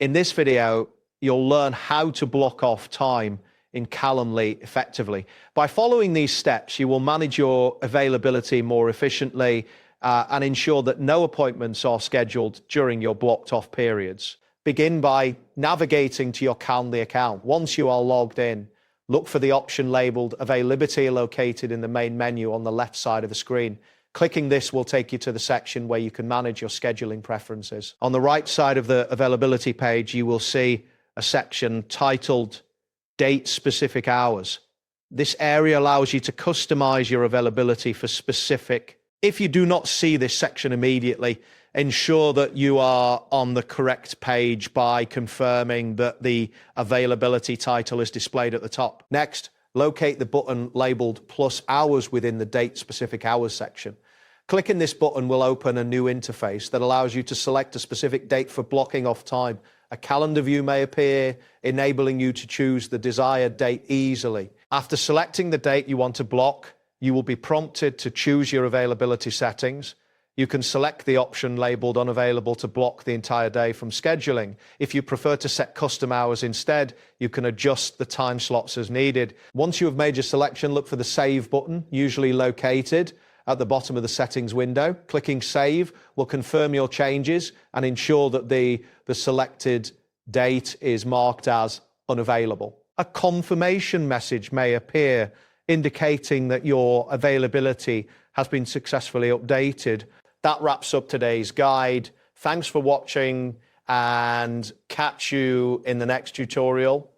In this video, you'll learn how to block off time in Calendly effectively. By following these steps, you will manage your availability more efficiently and ensure that no appointments are scheduled during your blocked off periods. Begin by navigating to your Calendly account. Once you are logged in, look for the option labeled Availability located in the main menu on the left side of the screen. Clicking this will take you to the section where you can manage your scheduling preferences. On the right side of the availability page, you will see a section titled Date-Specific Hours. This area allows you to customize your availability for specific. If you do not see this section immediately, ensure that you are on the correct page by confirming that the availability title is displayed at the top. Next, locate the button labeled Plus Hours within the Date-Specific Hours section. Clicking this button will open a new interface that allows you to select a specific date for blocking off time. A calendar view may appear, enabling you to choose the desired date easily. After selecting the date you want to block, you will be prompted to choose your availability settings. You can select the option labeled Unavailable to block the entire day from scheduling. If you prefer to set custom hours instead, you can adjust the time slots as needed. Once you have made your selection, look for the Save button, usually located at the bottom of the settings window. Clicking Save will confirm your changes and ensure that the selected date is marked as unavailable. A confirmation message may appear indicating that your availability has been successfully updated. That wraps up today's guide. Thanks for watching and catch you in the next tutorial.